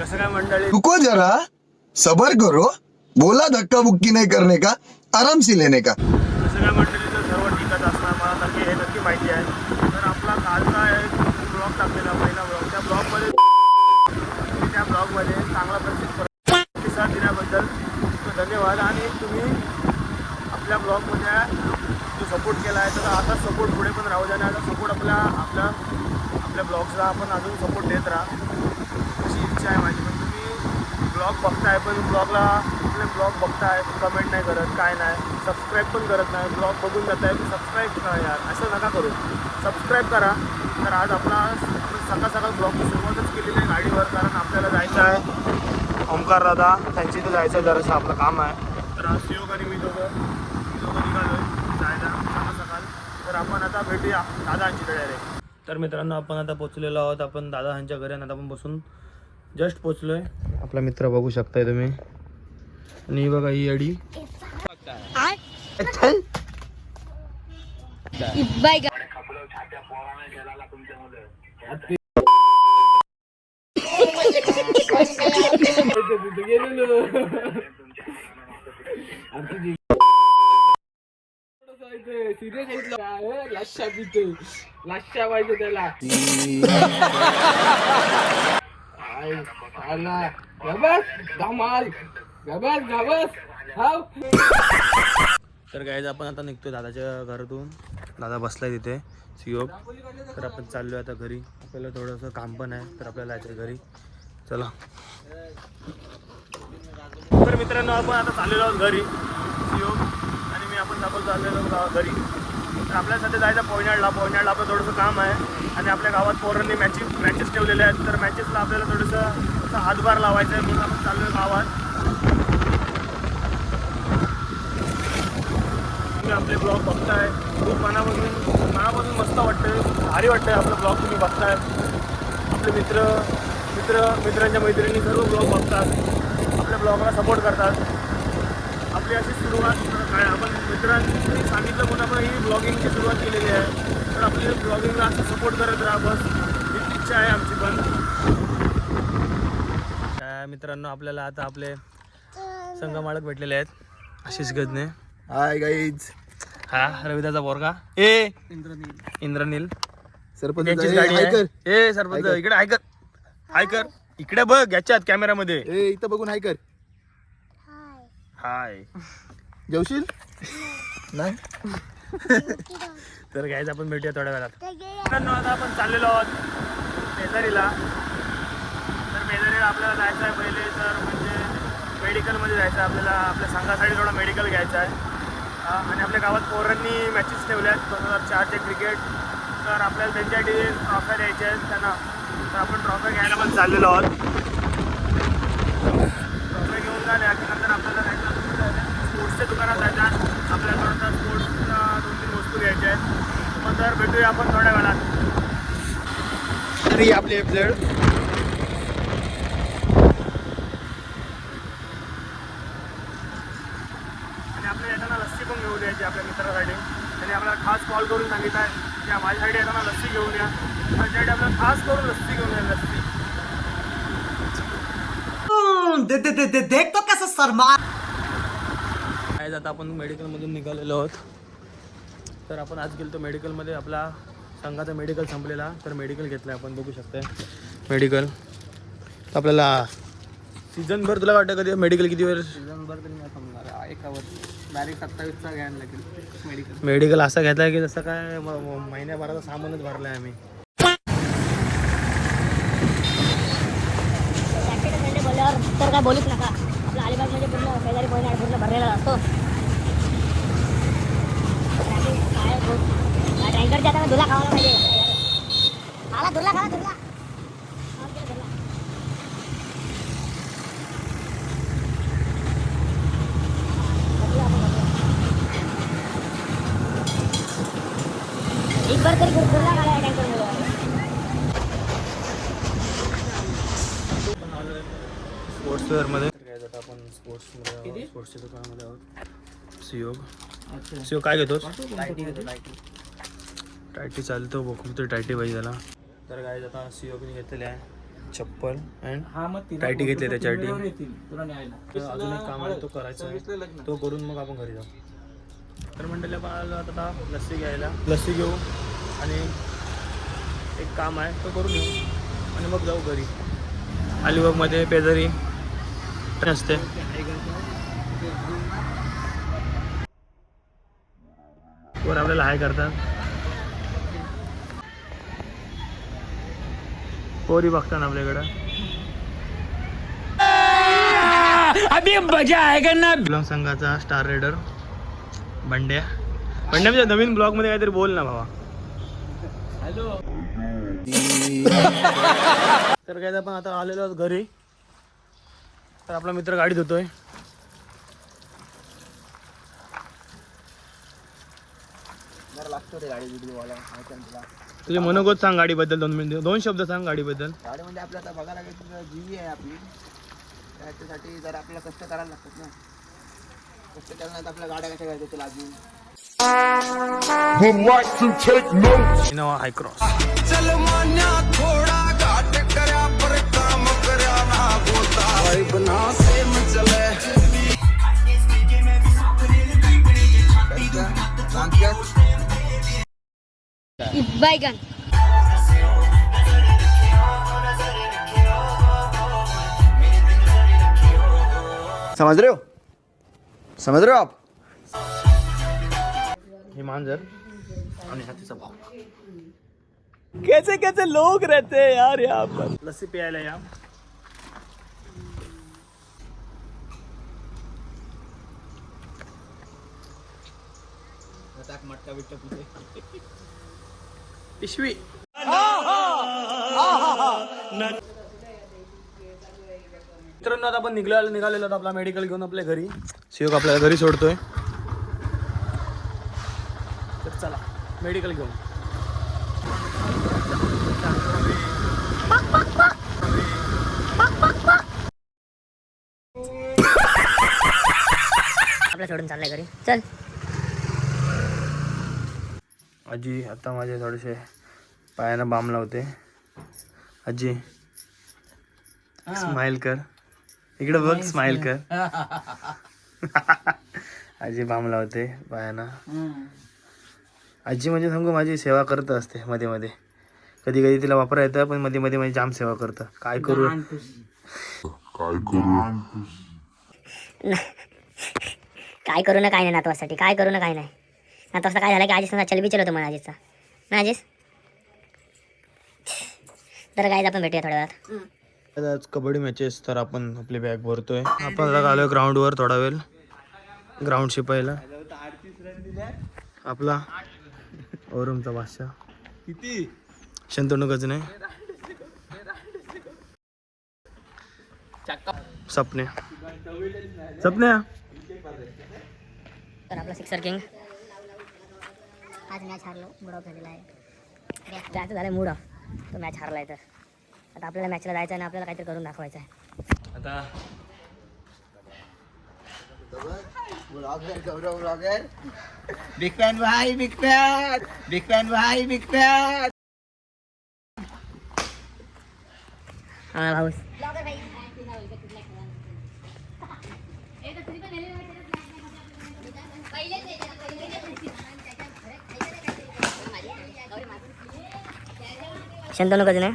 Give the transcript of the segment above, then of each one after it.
कसं काय मंडळी, रुको जरा सबर करो, बोला धक्का बुक्की नहीं करने का, आराम से लेने का. कसं काय मंडळीचं सर्व ठीकच असणार मला नक्की हे नक्की माहिती आहे. तर आपला कालचा एक ब्लॉग टाकलेला पहिला ब्लॉग, त्या ब्लॉगमध्ये चांगला प्रतिसाद दिल्याबद्दल धन्यवाद. आणि तुम्ही आपल्या ब्लॉगमध्ये जो सपोर्ट केला आहे तर असाच सपोर्ट पुढे पण राहू द्या. आणि आता सपोर्ट आपल्या ब्लॉग्सला आपण अजून सपोर्ट देत राहा अशी इच्छा आहे माझी. पण तुम्ही ब्लॉग बघताय पण आपले ब्लॉग बघताय कमेंट नाही करत, काय नाही, सबस्क्राईब पण करत नाही. ब्लॉग बघून जात आहे सबस्क्राईब करा यार, असं नका करू, सबस्क्राईब करा. तर आज आपला सकाळ ब्लॉगची सुरुवातच केलेली आहे गाडीवर, कारण आपल्याला जायचं आहे ओमकार दादा त्यांची इथं जायचं आहे, जरासं आपलं काम आहे. तर आज शिवक आणि मी दोघं निघालो आहे जायला सकाळ. तर आपण आता भेटूया दादांची डायरेक्ट. तर मित्रांनो आपण आता पोचलेलो आहोत आपण दादांच्या घरी. आणि आता आपण बसून जस्ट पोचलो आहे. आपला मित्र बघू शकताय तुम्ही. आणि बघा ही अडी लाशा पाहिजे त्याला. तर गाईज आपण आता निघतोय दादाच्या घरातून. दादा बसलाय तिथे सिओग. तर आपण चाललोय आता घरी. आपल्याला थोडंसं काम पण आहे तर आपल्याला जायचं घरी. चला. तर मित्रांनो आपण आता चाललेलो आहोत घरी. सिओग आणि मी आपण चाललेलो घरी. तर आपल्यासाठी जायचं पोयनाडला आपलं थोडंसं काम आहे. आणि आपल्या गावात पोरांनी मॅचेस ठेवलेले आहेत. तर मॅचेसला आपल्याला थोडंसं हातभार लावायचं आहे म्हणून आपण चाललोय गावात. तुम्ही आपले ब्लॉग बघताय खूप मनापासून मस्त वाटतं, भारी वाटतं आपलं ब्लॉग तुम्ही बघताय. आपले मित्रांच्या मैत्रिणी सर्व ब्लॉग बघतात, आपल्या ब्लॉगला सपोर्ट करतात. आपली अशी सुरुवात काय आपण मित्रांनी सांगितलं म्हणून आपण ही ब्लॉगिंगची सुरुवात केलेली आहे. तर आपली ब्लॉगिंगला असं सपोर्ट करत राहा बस, ही इच्छा आहे आमची पण. मित्रांनो आपल्याला आता आपले संघमालक भेटलेले आहेत आशिष गजने. Hi guys. हा रविदाचा पोरगा इंद्रनील सरपंच त्यांचीच गाडी आहे. ए सरपंच इकडे हाय कर इकडे बघ याच्यात कॅमेरामध्ये. इथं बघून हाय कर. हाय जेवशील नाही. तर घ्यायचं आपण भेटूया थोड्या वेळात. आता आपण चाललेलो आहोत मेदारीला. तर मेदारीला आपल्याला जायचं आहे पहिले तर म्हणजे मेडिकलमध्ये जायचं आहे आपल्याला. आपल्या संघासाठी थोडा मेडिकल घ्यायचा आहे. आणि आपल्या गावात पोरांनी मॅचेस ठेवल्या आहेत 2004चे क्रिकेट. तर आपल्याला त्यांच्यासाठी ट्रॉफ्या द्यायच्या आहेत त्यांना. तर आपण ट्रॉफ्या घ्यायला पण चाललेलो आहोत. ट्रॉफ्या घेऊन झाल्या की नंतर आपल्याला जायचं स्पोर्ट्सच्या दुकानात जायचं. आपल्याला थोडंसं स्पोर्ट्सच्या 2-3 वस्तू घ्यायच्या आहेत. मग तर भेटूया आपण थोड्या वेळात. तरी आपले एपिसोड आणि आपल्या येताना लस्सी पण घेऊन द्यायची आपल्या मित्रासाठी. त्यांनी आपल्याला खास कॉल करून सांगितलं आहे की माझ्यासाठी येताना लस्सी घेऊन या. त्याच्यासाठी आपल्याला खास करून लस्सी घेऊन या. लस्सी देख तो कसं शर्मा. काय आता आपण मेडिकलमधून निघालेलो आहोत. तर आपण आज गेलो मेडिकलमध्ये. आपला संघाचा मेडिकल संपलेला तर मेडिकल घेतलं आपण बघू शकताय मेडिकल. आपल्याला सीझनभर तुला वाटतं कधी मेडिकल किती वेळ सीझनभर तरी नाही समजणार. एका वर्षी डायरेक्ट 27चा घ्यायला लागेल मेडिकल असा घेतला की जसं काय महिन्याभराचं सामानच भरलं आहे आम्ही. तर काय बोलूच नका. आपला अलिबाग म्हणजे पूर्ण शेजारी पोयनाड पूर्ण भरलेला असतो. टँकरच्या आता धुला खावायला पाहिजे. मला धुला खावा धुला. एक बार तरी धुला खाला टँकर. स्पोर्ट्सवेअरमध्ये आपण स्पोर्ट्सच्या दुकानामध्ये आहोत. सिओग काय घेतोस? टायटी चालतो बघू तर टायटी पाहिजे त्याला. तर काय आता सिओगने घेतलेले आहे चप्पल अँड हा मग तिला टायटी घेतली बोलतो, त्याच्यासाठी. वेळेवर येतील, तुला न्यायला. अजून एक काम आहे तो करायचा आहे. तो करून मग आपण घरी जाऊ. तर मंडळी आपण आता लस्सी घ्यायला लस्सी घेऊ आणि एक काम आहे तो करून घेऊ आणि मग जाऊ घरी. अलिबागमध्ये पेजरी असते. वर आपल्याला हाय करतात. पोरी बघतात आपल्याकडं. अभी मजा आएगा ना. ब्लॉग संघाचा स्टार रेडर बंड्या. बंड्याच्या नवीन ब्लॉग मध्ये काहीतरी बोल ना भावा. हॅलो. तर काय आपण आता आलेलो आहोत घरी. तर आपला मित्र गाडी धुतोय. तुझे मनोगत सांग गाडीबद्दल. 2 मिनिट 2 शब्द सांग गाडीबद्दल. गाडी म्हणजे आपल्या आता बघायला गेलं तर जीवी आहे आपली. त्याच्यासाठी जर आपल्याला कष्ट करायला लागतात ना. कष्ट केलं नाही तर आपल्या गाड्या कशा घ्यायच्या तुला अजून. इनोवा हाय क्रॉस. बैगन समझ रहे हो आप. हे मांजर आणि हातीचा भाव. कैसे कैसे लोग रहते हैं यार यहाँ पर. लस्सी प्यायला या. मटका बिटका पिते. पिशवी. मित्रांनो आता आपण निघालेलो आहोत आपला मेडिकल घेऊन आपल्या घरी. शिवक आपल्याला घरी सोडतोय. तर चला मेडिकल घेऊन. आपल्या सोडून चाललाय घरी. चल. आजी आता माझे थोडेसे पायानं बाम लावते. आजी स्माइल कर. इकडे बघ स्माइल कर. आजी बाम लावते पायानं. आजी म्हणजे सांगू माझी सेवा करत असते मध्ये मध्ये. कधी कधी तिला वापरा येतं पण मध्ये मध्ये माझी जाम सेवा करतं. काय करू काय करू ना काय नाही नातवासाठी. काय करू ना काय नाही. नातवाचा काय झालं की आजीस चल बी चलवतो मला आजीचा ना आजीस. तर काय आपण भेटूया थोड्या वेळात. आज कबड्डी मॅचेस. तर आपण आपली बॅग भरतोय. आपण आता आलोय ग्राउंडवर थोडा वेळ ग्राउंड शिपायला. आपला औरमचा बादशाह किती शंतनू गजने. सपने सपन्या. तर आपला सिक्सर किंग आज मॅच हारलो. मूड ऑफ झालेला आहे. त्याचं झालं मूड ऑफ. तो मॅच हारलाय. तर आता आपल्याला मॅचला जायचं आहे आणि आपल्याला काहीतरी करून दाखवायचं आहे. आता गौरव ब्लॉगर. बिग फॅन भाई. Big fan. बिग फॅन भाई. Big fan. हा भाऊस. शंतनू कधी नाही.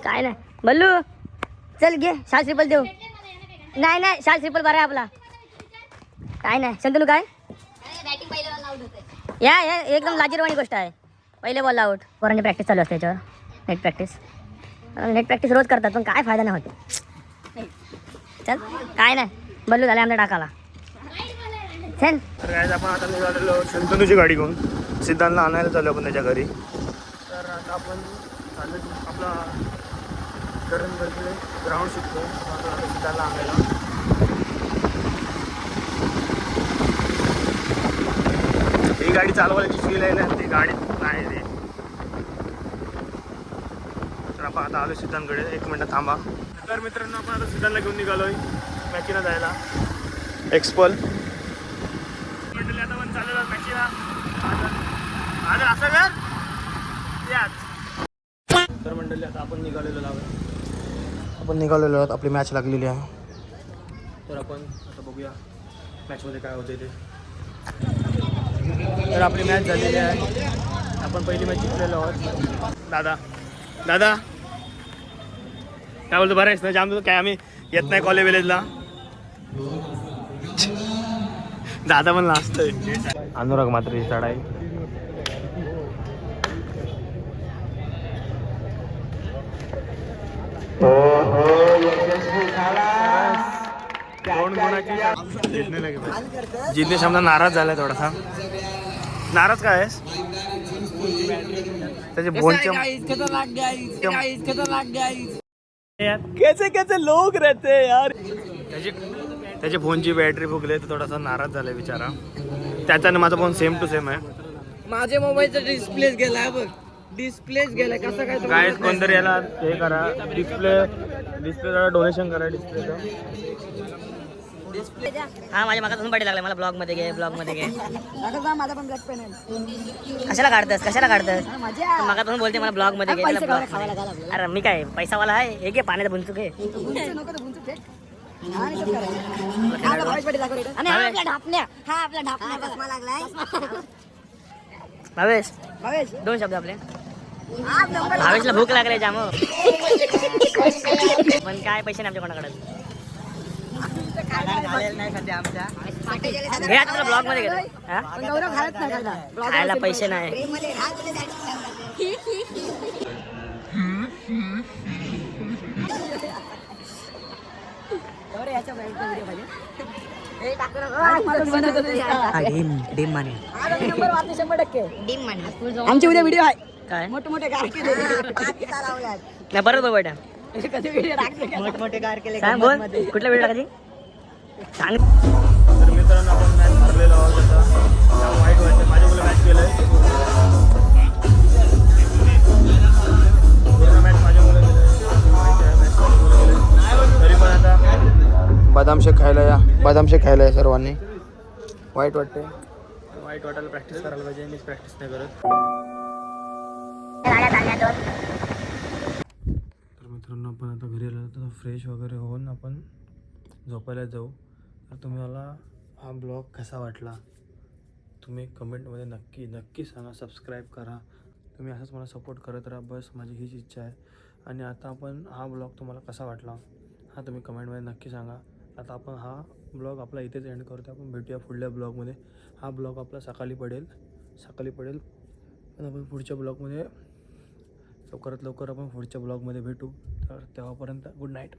काय नाही बल्लू चल घे. शाल ट्रिपल देऊ. नाही नाही शाल ट्रिपल बरा आहे आपला. काय नाही शंतनू काय या एकदम लाजीरवाणी गोष्ट आहे. पहिले बॉल आउट. पोरांची प्रॅक्टिस चालू असते याच्यावर. नेट प्रॅक्टिस रोज करतात पण काय फायदा नाही होत. चल काय नाही बल्लू झाले आमच्या टाकाला. चल. तर काय आपण आता निघालेलो शंतनूची गाडी घेऊन. सिद्धांतला आणायला चालू आपण त्याच्या घरी. तर आता आपण चालू आपला करणमध्ये ग्राउंड शिकतो. आता सिद्धांतला आणायला. ही गाडी चालवायची फील आहे ना ती गाडी नाही रे. तर आपण आता आलो सिद्धांतकडे. 1 मिनिट थांबा. तर मित्रांनो आपण आता सिद्धांतला घेऊन निघालोय मॅचीला जायला. एक्सपल मंडळी आता पण चाललेला मॅचीला. आता असं कर तर मंडळी आता आपण निघालेलो आहोत आपली मॅच लागलेली आहे. तर आपण आता बघूया मॅचमध्ये काय होते ते. तर आपली मॅच झालेली आहे. आपण पहिली मॅच जिंकलेलो आहोत. दादा काय बोलतो, बरं आहेस ना? जाम काय आम्ही येत नाही कॉलेज विलेजला. दादा पण नाचतोय. अनुराग मात्र चढाई. जितने समजा नाराज झालाय थोडासा. नाराज काय आहेस? त्याचे फोनचे कैसे लोग रहते हैं यार. त्याची फोनची बॅटरी फुगली तर थोडासा नाराज झालाय बिचारा. त्याचा आणि माझा फोन सेम टू सेम आहे. माझ्या मोबाईलचा डिस्प्लेच गेलाय बघ. डिस्प्लेच गेलाय. कसं काय कोणतरी याला हे करा, डिस्प्लेला डोनेशन करा डिस्प्लेचं. हा माझ्या मागातून पाठी लागला मला ब्लॉग मध्ये घे. माझा पण ब्लॅक पेन आहे. कशाला काढतस मागातून बोलते मला ब्लॉग मध्ये घे. अरे मी काय पैसावाला आहे? हे घे पाण्याचा बुंचूक घे. भावेश दोन शब्द आपले. भावेशला भूक लागले जाम. पण काय पैसे नाही आमच्या कोणाकडे. घे आता तुला ब्लॉग मध्ये घेतो. खायला पैसे नाही. आमचे उद्या व्हिडिओ आहे. काय मोठे मोठे कारके नाही परत बघ बेटा. मोठे कारके सांग बोल कुठला व्हिडिओ टाकायची सांग. तर मित्रांनो आपण मॅच हरलेलो आहोत. आता वाईट वाटतं. माझ्या मुलं मॅच केलंय पूर्ण मॅच माझ्या मुलं तरी पण आता बदाम शेक खायला या सर्वांनी. वाईट वाटायला प्रॅक्टिस करायला पाहिजे. मीच प्रॅक्टिस नाही करत. तर मित्रांनो आपण आता घरी आलो तर फ्रेश वगैरे होऊन आपण झोपायला जाऊ. तर तुम्हाला हा ब्लॉग कसा वाटला तुम्ही कमेंटमध्ये नक्की सांगा. सबस्क्राईब करा. तुम्ही असंच मला सपोर्ट करत राहा. बस माझी हीच इच्छा आहे. आणि आता आपण हा ब्लॉग तुम्हाला कसा वाटला हा तुम्ही कमेंटमध्ये नक्की सांगा. आता आपण हा ब्लॉग आपला इथेच एंड करतो. आपण भेटूया पुढल्या ब्लॉगमध्ये. हा ब्लॉग आपला सकाळी पडेल पण आपण पुढच्या ब्लॉगमध्ये लवकरात लवकर आपण पुढच्या ब्लॉगमध्ये भेटू. तर तेव्हापर्यंत गुड नाईट.